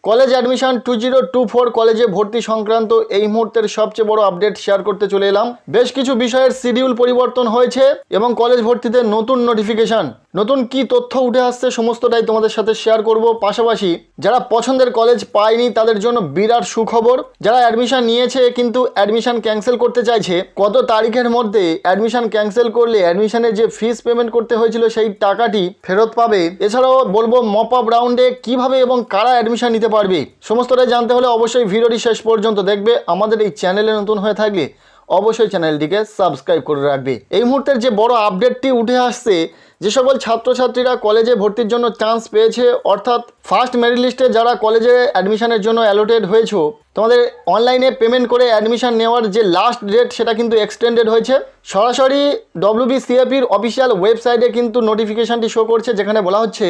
College admission 2024 কলেজে ভর্তি সংক্রান্ত এই মুহূর্তের সবচেয়ে বড় আপডেট শেয়ার করতে চলে এলাম। বেশ কিছু বিষয়ের শিডিউল পরিবর্তন হয়েছে এবং কলেজ ভর্তিতে নতুন নোটিফিকেশন, নতুন কি তথ্য উঠে আসছে সমস্তটাই তোমাদের সাথে শেয়ার করব। পাশাপাশি যারা পছন্দের কলেজ পায়নি তাদের জন্য বিরাট সুখবর, যারা অ্যাডমিশন নিয়েছে কিন্তু অ্যাডমিশন ক্যান্সেল করতে চাইছে, কত তারিখের মধ্যে অ্যাডমিশন ক্যান্সেল করলে অ্যাডমিশনের যে ফিস পেমেন্ট করতে হয়েছিল সেই টাকাটি ফেরত পাবে। এছাড়াও বলবো মপ আপ রাউন্ডে কিভাবে এবং কারা অ্যাডমিশন নিতে পারবে, সমস্তটাই জানতে হলে অবশ্যই ভিডিওটি শেষ পর্যন্ত দেখবে। আমাদের এই চ্যানেলে নতুন হয়ে থাকলে অবশ্যই চ্যানেলটিকে সাবস্ক্রাইব করে রাখবে। এই মুহূর্তের যে বড় আপডেটটি উঠে আসছে, যে সকল ছাত্রছাত্রীরা কলেজে ভর্তির জন্য চান্স পেয়েছে, অর্থাৎ ফার্স্ট মেরিট লিস্টে যারা কলেজে অ্যাডমিশনের জন্য অ্যালোটেড হয়েছে, তোমাদের অনলাইনে পেমেন্ট করে অ্যাডমিশন নেওয়ার যে লাস্ট ডেট সেটা কিন্তু এক্সটেন্ডেড হয়েছে। সরাসরি WBCAPর অফিসিয়াল ওয়েবসাইটে কিন্তু নোটিফিকেশানটি শো করছে, যেখানে বলা হচ্ছে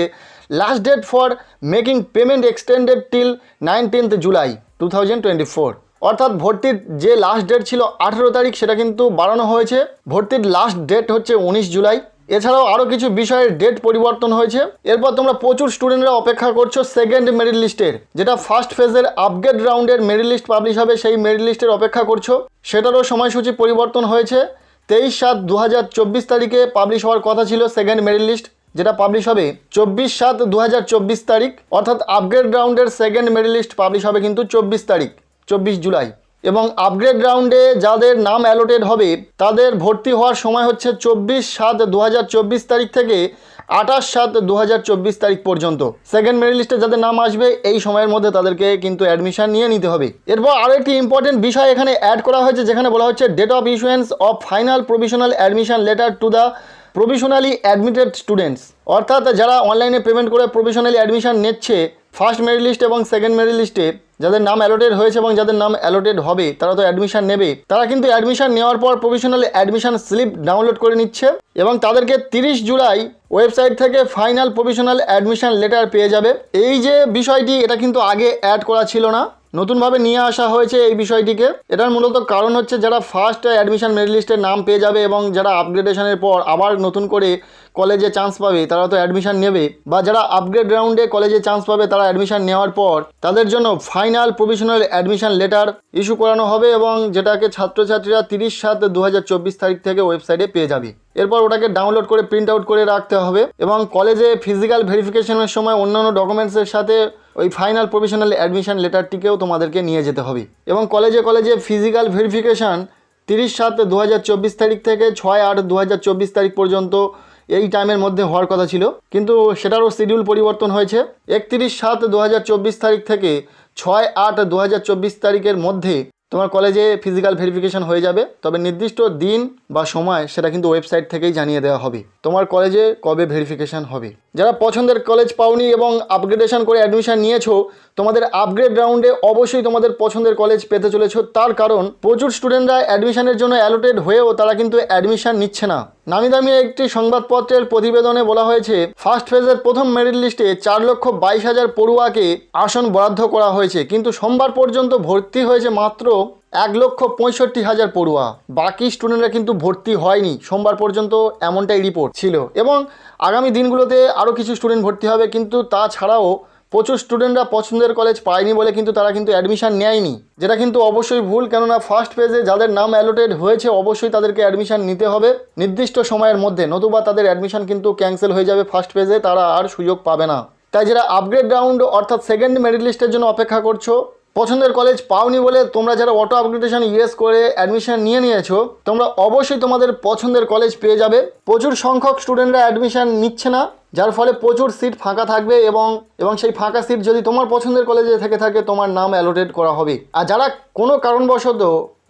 last date for making payment extended till 19 July 2024। অর্থাৎ ভর্তির যে লাস্ট ডেট ছিল 18 তারিখ সেটা কিন্তু বাড়ানো হয়েছে, ভর্তির লাস্ট ডেট হচ্ছে 19 জুলাই। এছাড়াও আরও কিছু বিষয়ের ডেট পরিবর্তন হয়েছে। এরপর তোমরা প্রচুর স্টুডেন্টরা অপেক্ষা করছো সেকেন্ড মেরিট লিস্টের, যেটা ফার্স্ট ফেজের আপগ্রেড রাউন্ডের মেরিট লিস্ট পাবলিশ হবে, সেই মেরিট লিস্টের অপেক্ষা করছো। সেটারও সময়সূচি পরিবর্তন হয়েছে। 23/7/2024 তারিখে পাবলিশ হওয়ার কথা ছিল সেকেন্ড মেরিট লিস্ট, যেটা পাবলিশ হবে 24/7/2024 তারিখ। অর্থাৎ আপগ্রেড রাউন্ডের সেকেন্ড মেরিট লিস্ট পাবলিশ হবে কিন্তু 24 তারিখ, 24 জুলাই। এবং আপগ্রেড রাউন্ডে যাদের নাম অ্যালোটেড হবে তাদের ভর্তি হওয়ার সময় হচ্ছে 24/7/2024 তারিখ থেকে 28/7/2024 তারিখ পর্যন্ত। সেকেন্ড মেরিট লিস্টে যাদের নাম আসবে এই সময়ের মধ্যে তাদেরকে কিন্তু অ্যাডমিশন নিয়ে নিতে হবে। এরপর আরও একটি ইম্পর্টেন্ট বিষয় এখানে অ্যাড করা হয়েছে, যেখানে বলা হচ্ছে date of issuance of final provisional admission letter to the provisionally admitted students. অর্থাৎ যারা অনলাইনে পেমেন্ট করে প্রভিশনালি অ্যাডমিশন নিচ্ছে ফার্স্ট মেরিট লিস্ট এবং সেকেন্ড মেরিট লিস্টে যাদের নাম অ্যালোটেড হয়েছে এবং যাদের নাম অ্যালোটেড হবে তারা তো অ্যাডমিশন নেবে, তারা কিন্তু অ্যাডমিশন নেওয়ার পর প্রভিশনাল অ্যাডমিশন স্লিপ ডাউনলোড করে নিচ্ছে এবং তাদেরকে 30 জুলাই ওয়েবসাইট থেকে ফাইনাল প্রভিশনাল অ্যাডমিশন লেটার পেয়ে যাবে। এই যে বিষয়টি এটা কিন্তু আগে অ্যাড করা ছিল না, নতুনভাবে নিয়ে আসা হয়েছে এই বিষয়টিকে। এটার মূলত কারণ হচ্ছে যারা ফার্স্ট অ্যাডমিশন মেরিট লিস্টের নাম পেয়ে যাবে এবং যারা আপগ্রেডেশনের পর আবার নতুন করে কলেজে চান্স পাবে তারা তো অ্যাডমিশন নেবে, বা যারা আপগ্রেড রাউন্ডে কলেজে চান্স পাবে তারা অ্যাডমিশন নেওয়ার পর তাদের জন্য final provisional admission letter issue করানো হবে এবং যেটাকে ছাত্রছাত্রীরা 30/7/2024 তারিখ থেকে ওয়েবসাইটে পেয়ে যাবে। এরপর ওটাকে ডাউনলোড করে প্রিন্ট আউট করে রাখতে হবে এবং কলেজে ফিজিক্যাল ভেরিফিকেশনের সময় অন্যান্য ডকুমেন্টসের সাথে ওই ফাইনাল প্রভিশনাল অ্যাডমিশন লেটারটিকেও তোমাদেরকে নিয়ে যেতে হবে। এবং কলেজে ফিজিক্যাল ভেরিফিকেশান 30/7/2024 তারিখ থেকে 6/8/2024 তারিখ পর্যন্ত এই টাইমের মধ্যে হওয়ার কথা ছিল, কিন্তু সেটারও শিডিউল পরিবর্তন হয়েছে। 31/7/2024 তারিখ থেকে 6/8/2024 তারিখের মধ্যে তোমার কলেজে ফিজিক্যাল ভেরিফিকেশান হয়ে যাবে, তবে নির্দিষ্ট দিন বা সময় সেটা কিন্তু ওয়েবসাইট থেকেই জানিয়ে দেওয়া হবে তোমার কলেজে কবে ভেরিফিকেশান হবে। যারা পছন্দের কলেজ পাওনি এবং আপগ্রেডেশন করে অ্যাডমিশন নিয়েছো, তোমাদের আপগ্রেড রাউন্ডে অবশ্যই তোমাদের পছন্দের কলেজ পেতে চলেছো। তার কারণ প্রচুর স্টুডেন্টরা অ্যাডমিশনের জন্য অ্যালোটেড হয়েও তারা কিন্তু অ্যাডমিশন নিচ্ছে না। নামি দামি একটি সংবাদপত্রের প্রতিবেদনে বলা হয়েছে ফার্স্ট ফেজের প্রথম মেরিট লিস্টে 4,22,000 পড়ুয়াকে আসন বরাদ্দ করা হয়েছে, কিন্তু সোমবার পর্যন্ত ভর্তি হয়েছে মাত্র 1,65,000 পড়ুয়া। বাকি স্টুডেন্টরা কিন্তু ভর্তি হয়নি সোমবার পর্যন্ত, এমনটাই রিপোর্ট ছিল। এবং আগামী দিনগুলোতে আরও কিছু স্টুডেন্ট ভর্তি হবে, কিন্তু তাছাড়াও প্রচুর স্টুডেন্টরা পছন্দের কলেজ পায়নি বলে কিন্তু তারা কিন্তু অ্যাডমিশন নেয়নি, যেটা কিন্তু অবশ্যই ভুল। কেননা ফার্স্ট ফেজে যাদের নাম অ্যালোটেড হয়েছে অবশ্যই তাদেরকে অ্যাডমিশন নিতে হবে নির্দিষ্ট সময়ের মধ্যে, নতুবা তাদের অ্যাডমিশন কিন্তু ক্যান্সেল হয়ে যাবে ফার্স্ট ফেজে, তারা আর সুযোগ পাবে না। তাই যারা আপগ্রেড রাউন্ড অর্থাৎ সেকেন্ড মেরিট লিস্টের জন্য অপেক্ষা করছো, পছন্দের কলেজ পাওনি বলে তোমরা যারা অটো আপগ্রেডেশন ইউএস করে অ্যাডমিশন নিয়ে নিয়েছো, তোমরা অবশ্যই তোমাদের পছন্দের কলেজ পেয়ে যাবে। প্রচুর সংখ্যক স্টুডেন্টরা অ্যাডমিশন নিচ্ছে না, যার ফলে প্রচুর সিট ফাঁকা থাকবে এবং সেই ফাঁকা সিট যদি তোমার পছন্দের কলেজে থেকে থাকে তোমার নাম অ্যালোটেড করা হবে। আর যারা কোনো কারণবশত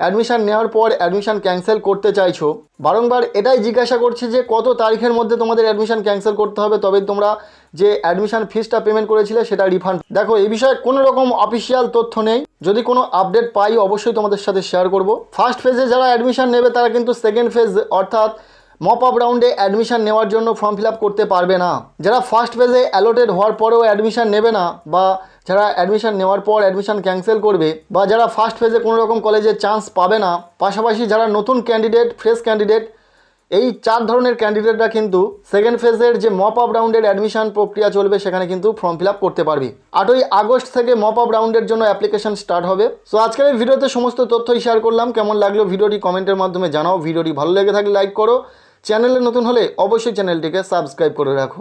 অ্যাডমিশন নেওয়ার পর অ্যাডমিশন ক্যান্সেল করতে চাইছো, বারংবার এটাই জিজ্ঞাসা করছি যে কত তারিখের মধ্যে তোমাদের অ্যাডমিশন ক্যান্সেল করতে হবে, তবে তোমরা যে অ্যাডমিশন ফিসটা পেমেন্ট করেছিলে সেটা রিফান্ড। দেখো এই বিষয়ে কোনো রকম অফিসিয়াল তথ্য নেই, যদি কোনো আপডেট পাই অবশ্যই তোমাদের সাথে শেয়ার করব। ফার্স্ট ফেজে যারা অ্যাডমিশন নেবে তারা কিন্তু সেকেন্ড ফেজ অর্থাৎ মপ আপ রাউন্ডে অ্যাডমিশন নেওয়ার জন্য ফর্ম ফিল আপ করতে পারবে না। যারা ফার্স্ট ফেজে অ্যালোটেড হওয়ার পরেও অ্যাডমিশন নেবে না, বা যারা অ্যাডমিশন নেওয়ার পর অ্যাডমিশন ক্যান্সেল করবে, বা যারা ফার্স্ট ফেজে কোনো রকম কলেজে চান্স পাবে না, পাশাপাশি যারা নতুন ক্যান্ডিডেট ফ্রেশ ক্যান্ডিডেট এই 4 ধরনের ক্যান্ডিডেটরা কিন্তু সেকেন্ড ফেজের যে মপ আপ রাউন্ডের অ্যাডমিশন প্রক্রিয়া চলবে সেখানে কিন্তু ফর্ম ফিল আপ করতে পারবি। 8ই আগস্ট থেকে মপ আপ রাউন্ডের জন্য অ্যাপ্লিকেশন স্টার্ট হবে। সো আজকের এই ভিডিওতে সমস্ত তথ্যই শেয়ার করলাম। কেমন লাগলো ভিডিওটি কমেন্টের মাধ্যমে জানাও। ভিডিওটি ভালো লেগে থাকলে লাইক করো। চ্যানেলে নতুন হলে অবশ্যই চ্যানেলটিকে সাবস্ক্রাইব করে রাখো।